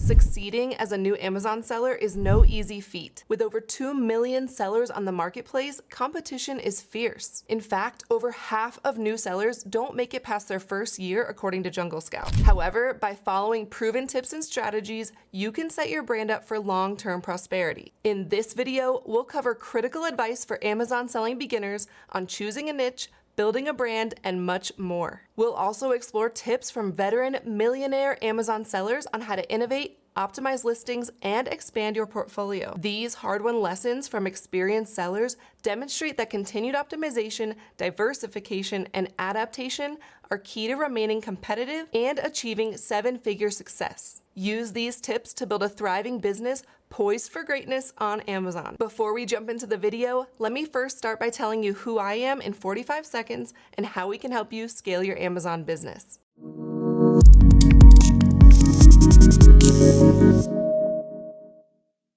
Succeeding as a new Amazon seller is no easy feat. With over 2 million sellers on the marketplace, competition is fierce. In fact, over half of new sellers don't make it past their first year, according to Jungle Scout. However, by following proven tips and strategies, you can set your brand up for long-term prosperity. In this video, we'll cover critical advice for Amazon selling beginners on choosing a niche, building a brand, and much more. We'll also explore tips from veteran millionaire Amazon sellers on how to innovate, optimize listings, and expand your portfolio. These hard-won lessons from experienced sellers demonstrate that continued optimization, diversification, and adaptation are key to remaining competitive and achieving seven-figure success. Use these tips to build a thriving business poised for greatness on Amazon. Before we jump into the video, let me first start by telling you who I am in 45 seconds and how we can help you scale your Amazon business.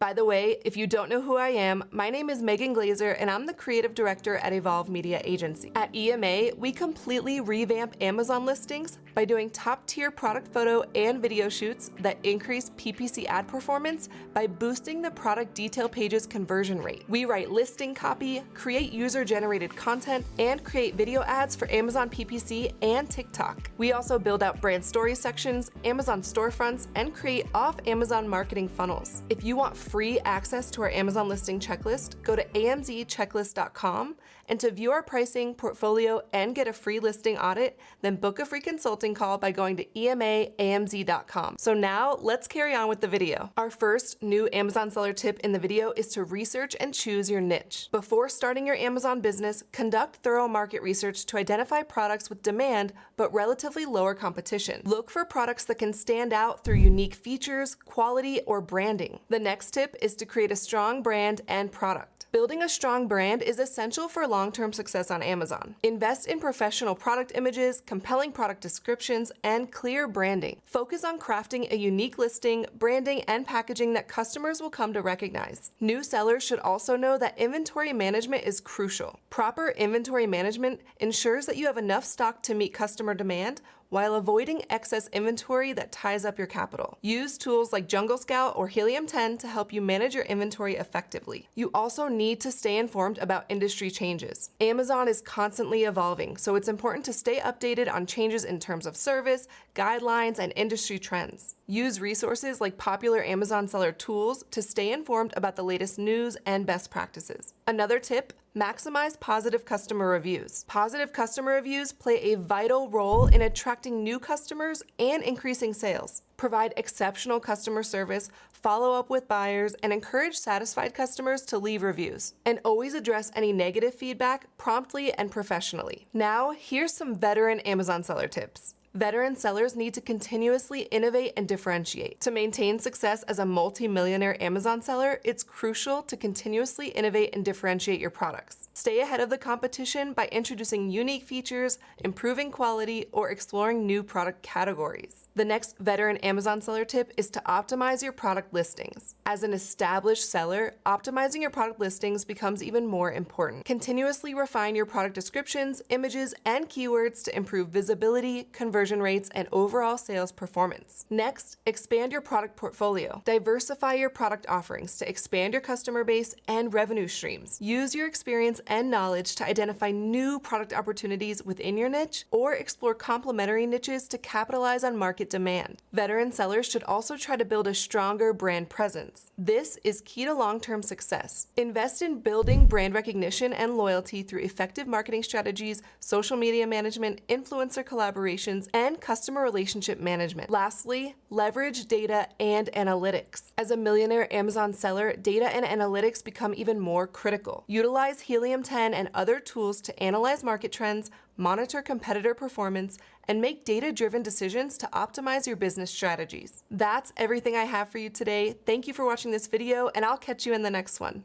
By the way, if you don't know who I am, my name is Megan Glazer and I'm the creative director at Evolve Media Agency. At EMA, we completely revamp Amazon listings by doing top-tier product photo and video shoots that increase PPC ad performance by boosting the product detail page's conversion rate. We write listing copy, create user-generated content, and create video ads for Amazon PPC and TikTok. We also build out brand story sections, Amazon storefronts, and create off-Amazon marketing funnels. If you want free access to our Amazon listing checklist, go to amzchecklist.com, and to view our pricing, portfolio, and get a free listing audit, then book a free consulting call by going to emaamz.com. So now let's carry on with the video. Our first new Amazon seller tip in the video is to research and choose your niche. Before starting your Amazon business, conduct thorough market research to identify products with demand but relatively lower competition. Look for products that can stand out through unique features, quality, or branding. The next tip is to create a strong brand and product. Building a strong brand is essential for long-term success on Amazon. Invest in professional product images, compelling product descriptions, and clear branding. Focus on crafting a unique listing, branding, and packaging that customers will come to recognize. New sellers should also know that inventory management is crucial. Proper inventory management ensures that you have enough stock to meet customer demand while avoiding excess inventory that ties up your capital. Use tools like Jungle Scout or Helium 10 to help you manage your inventory effectively. You also need to stay informed about industry changes. Amazon is constantly evolving, so it's important to stay updated on changes in terms of service, guidelines, and industry trends. Use resources like popular Amazon seller tools to stay informed about the latest news and best practices. Another tip, maximize positive customer reviews. Positive customer reviews play a vital role in attracting new customers and increasing sales. Provide exceptional customer service, follow up with buyers, and encourage satisfied customers to leave reviews. And always address any negative feedback promptly and professionally. Now, here's some veteran Amazon seller tips. Veteran sellers need to continuously innovate and differentiate. To maintain success as a multi-millionaire Amazon seller, it's crucial to continuously innovate and differentiate your products. Stay ahead of the competition by introducing unique features, improving quality, or exploring new product categories. The next veteran Amazon seller tip is to optimize your product listings. As an established seller, optimizing your product listings becomes even more important. Continuously refine your product descriptions, images, and keywords to improve visibility, conversion rates, and overall sales performance. Next, expand your product portfolio. Diversify your product offerings to expand your customer base and revenue streams. Use your experience and knowledge to identify new product opportunities within your niche or explore complementary niches to capitalize on market demand. Veteran sellers should also try to build a stronger brand presence. This is key to long-term success. Invest in building brand recognition and loyalty through effective marketing strategies, social media management, influencer collaborations, and customer relationship management. Lastly, leverage data and analytics. As a millionaire Amazon seller, data and analytics become even more critical. Utilize Helium 10 and other tools to analyze market trends, monitor competitor performance, and make data-driven decisions to optimize your business strategies. That's everything I have for you today. Thank you for watching this video, and I'll catch you in the next one.